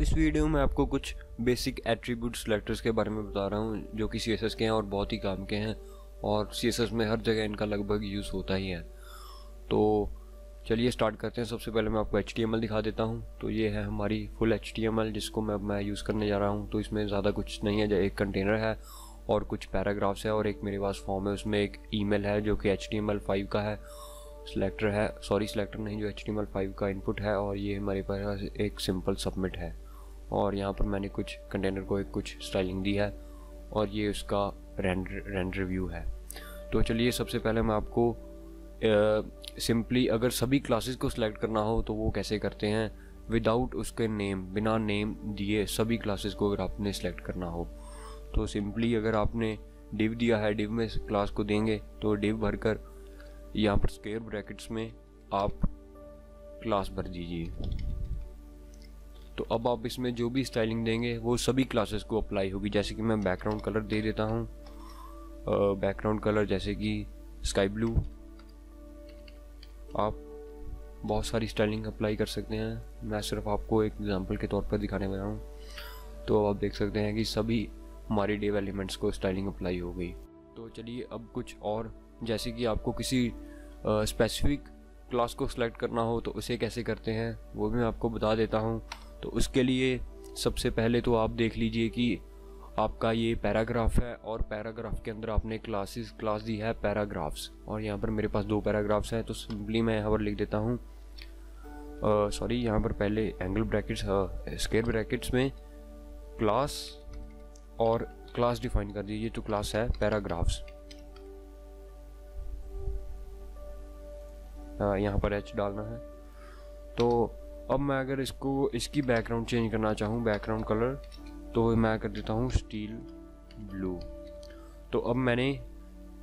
इस वीडियो में आपको कुछ बेसिक एट्रीब्यूट सेलेक्टर्स के बारे में बता रहा हूँ जो कि CSS के हैं और बहुत ही काम के हैं और CSS में हर जगह इनका लगभग यूज़ होता ही है। तो चलिए स्टार्ट करते हैं। सबसे पहले मैं आपको HTML दिखा देता हूँ। तो ये है हमारी फुल HTML जिसको मैं यूज़ करने जा रहा हूँ। तो इसमें ज़्यादा कुछ नहीं है, एक कंटेनर है और कुछ पैराग्राफ्स है और एक मेरे पास फॉर्म है, उसमें एक ईमेल है जो कि HTML5 का है, सिलेक्टर है, सिलेक्टर नहीं, जो HTML5 का इनपुट है, और ये हमारे पास एक सिंपल सबमिट है। और यहाँ पर मैंने कुछ कंटेनर को एक कुछ स्टाइलिंग दी है और ये उसका रेंडर व्यू है। तो चलिए सबसे पहले मैं आपको सिंपली अगर सभी क्लासेस को सिलेक्ट करना हो तो वो कैसे करते हैं विदाउट उसके नेम, बिना नेम दिए सभी क्लासेस को अगर आपने सिलेक्ट करना हो तो सिंपली अगर आपने डिव दिया है, डिव में क्लास को देंगे तो डिव भरकर यहाँ पर स्क्वायर ब्रैकेट्स में आप क्लास भर दीजिए। तो अब आप इसमें जो भी स्टाइलिंग देंगे वो सभी क्लासेस को अप्लाई होगी। जैसे कि मैं बैकग्राउंड कलर दे देता हूँ, बैकग्राउंड कलर जैसे कि स्काई ब्लू। आप बहुत सारी स्टाइलिंग अप्लाई कर सकते हैं, मैं सिर्फ आपको एक एग्जांपल के तौर पर दिखाने वाला हूँ। तो आप देख सकते हैं कि सभी हमारी डिव एलिमेंट्स को स्टाइलिंग अप्लाई हो गई। तो चलिए अब कुछ और, जैसे कि आपको किसी स्पेसिफिक क्लास को सिलेक्ट करना हो तो उसे कैसे करते हैं वो भी मैं आपको बता देता हूँ। तो उसके लिए सबसे पहले तो आप देख लीजिए कि आपका ये पैराग्राफ है और पैराग्राफ के अंदर आपने क्लास दी है पैराग्राफ्स, और यहाँ पर मेरे पास 2 पैराग्राफ्स हैं। तो सिंपली मैं यहाँ पर लिख देता हूँ, यहाँ पर पहले एंगल ब्रैकेट्स, स्क्वायर ब्रैकेट्स में क्लास और क्लास डिफाइन कर दीजिए। तो क्लास है पैराग्राफ्स, यहाँ पर H डालना है। तो अब मैं अगर इसकी बैकग्राउंड चेंज करना चाहूँ, बैकग्राउंड कलर, तो मैं कर देता हूँ स्टील ब्लू। तो अब मैंने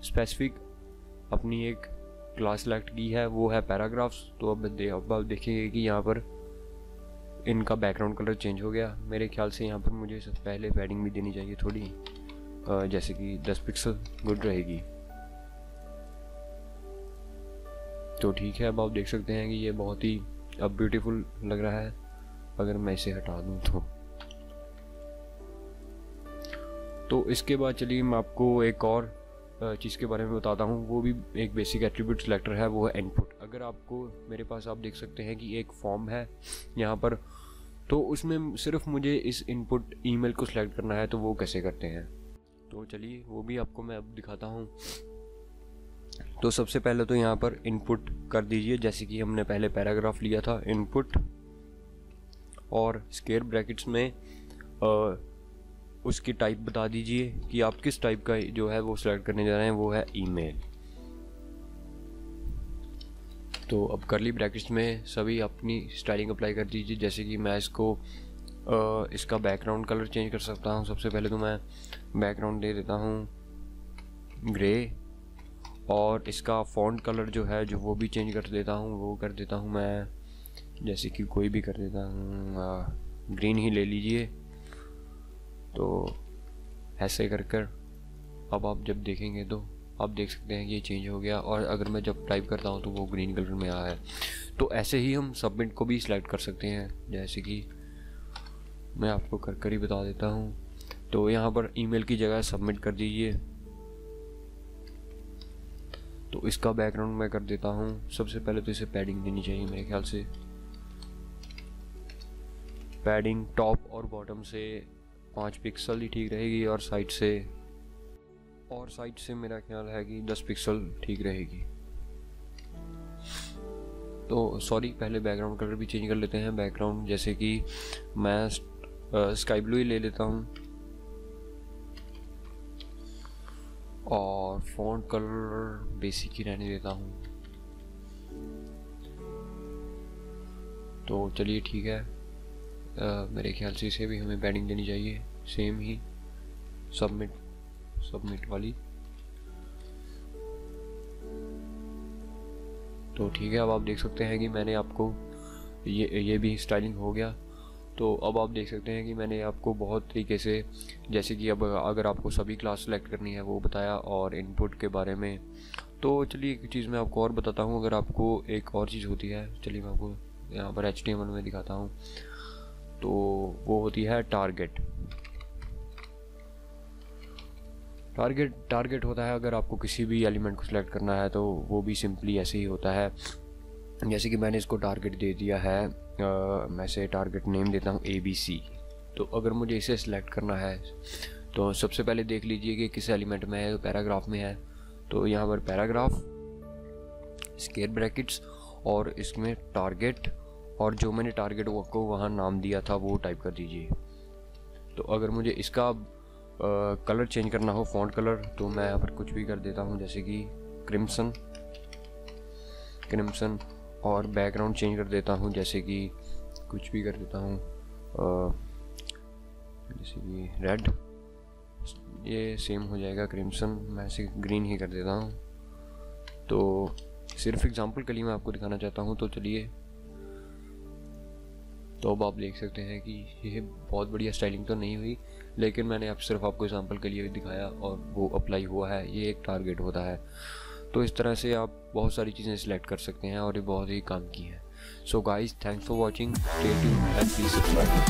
स्पेसिफिक अपनी एक क्लास सेलेक्ट की है, वो है पैराग्राफ्स। तो अब आप देखेंगे कि यहाँ पर इनका बैकग्राउंड कलर चेंज हो गया। मेरे ख्याल से यहाँ पर मुझे सबसे पहले पैडिंग भी देनी चाहिए थोड़ी, जैसे कि 10 पिक्सल गुड रहेगी। तो ठीक है, अब आप देख सकते हैं कि ये बहुत ही अब ब्यूटीफुल लग रहा है। अगर मैं इसे हटा दूं तो इसके बाद चलिए मैं आपको एक और चीज़ के बारे में बताता हूँ। वो भी एक बेसिक एट्रीब्यूट सिलेक्टर है, वो है इनपुट। अगर आपको मेरे पास आप देख सकते हैं कि एक फॉर्म है यहाँ पर, तो उसमें सिर्फ मुझे इस इनपुट ईमेल को सिलेक्ट करना है। तो वो कैसे करते हैं तो चलिए वो भी आपको मैं अब दिखाता हूँ। तो सबसे पहले तो यहाँ पर इनपुट कर दीजिए, जैसे कि हमने पहले पैराग्राफ लिया था, इनपुट और स्क्वायर ब्रैकेट्स में उसकी टाइप बता दीजिए कि आप किस टाइप का जो है वो सिलेक्ट करने जा रहे हैं, वो है ईमेल। तो अब करली ब्रैकेट्स में सभी अपनी स्टाइलिंग अप्लाई कर दीजिए। जैसे कि मैं इसका बैकग्राउंड कलर चेंज कर सकता हूँ। सबसे पहले तो मैं बैकग्राउंड दे देता हूँ ग्रे और इसका फॉन्ट कलर जो है वो भी चेंज कर देता हूँ। वो कर देता हूँ मैं, जैसे कि कोई भी कर देता हूँ, ग्रीन ही ले लीजिए। तो ऐसे कर अब आप जब देखेंगे तो आप देख सकते हैं कि ये चेंज हो गया, और अगर मैं जब टाइप करता हूँ तो वो ग्रीन कलर में आया है। तो ऐसे ही हम सबमिट को भी सिलेक्ट कर सकते हैं, जैसे कि मैं आपको कर ही बता देता हूँ। तो यहाँ पर ईमेल की जगह सबमिट कर दीजिए। तो इसका बैकग्राउंड मैं कर देता हूँ। सबसे पहले तो इसे पैडिंग देनी चाहिए, मेरे ख्याल से पैडिंग टॉप और बॉटम से 5 पिक्सल ही ठीक रहेगी, और साइड से मेरा ख्याल है कि 10 पिक्सल ठीक रहेगी। तो सॉरी, पहले बैकग्राउंड कलर भी चेंज कर लेते हैं। बैकग्राउंड जैसे कि मैं स्काई ब्लू ही ले लेता हूँ, और फॉन्ट कलर बेसिक ही रहने देता हूँ। तो चलिए ठीक है, मेरे ख्याल से इसे भी हमें पैडिंग देनी चाहिए, सेम ही सबमिट वाली। तो ठीक है, अब आप देख सकते हैं कि मैंने आपको ये भी स्टाइलिंग हो गया। तो अब आप देख सकते हैं कि मैंने आपको बहुत तरीके से, जैसे कि अब अगर आपको सभी क्लास सेलेक्ट करनी है वो बताया, और इनपुट के बारे में। तो चलिए एक चीज़ मैं आपको और बताता हूँ। अगर आपको एक और चीज़ होती है, चलिए मैं आपको यहाँ पर HTML में दिखाता हूँ। तो वो होती है टारगेट। टारगेट होता है अगर आपको किसी भी एलिमेंट को सिलेक्ट करना है तो वो भी सिंपली ऐसे ही होता है। जैसे कि मैंने इसको टारगेट दे दिया है, मैं इसे टारगेट नेम देता हूँ ABC। तो अगर मुझे इसे सिलेक्ट करना है तो सबसे पहले देख लीजिए कि किस एलिमेंट में है, पैराग्राफ में है। तो यहाँ पर पैराग्राफ, स्क्वायर ब्रैकेट्स और इसमें टारगेट, और जो मैंने टारगेट को वहाँ नाम दिया था वो टाइप कर दीजिए। तो अगर मुझे इसका कलर चेंज करना हो, फॉन्ट कलर, तो मैं यहाँ पर कुछ भी कर देता हूँ, जैसे कि क्रिम्सन, और बैकग्राउंड चेंज कर देता हूँ, जैसे कि कुछ भी कर देता हूँ, जैसे कि रेड, ये सेम हो जाएगा क्रिम्सन, मैं इसे ग्रीन ही कर देता हूँ। तो सिर्फ एग्जांपल के लिए मैं आपको दिखाना चाहता हूँ। तो चलिए, तो अब आप देख सकते हैं कि ये बहुत बढ़िया स्टाइलिंग तो नहीं हुई, लेकिन मैंने अब सिर्फ आपको एग्जांपल के लिए दिखाया और वो अप्लाई हुआ है। ये एक टारगेट होता है। तो इस तरह से आप बहुत सारी चीज़ें सिलेक्ट कर सकते हैं और ये बहुत ही काम की है। So guys, thanks for watching, stay tuned and please subscribe.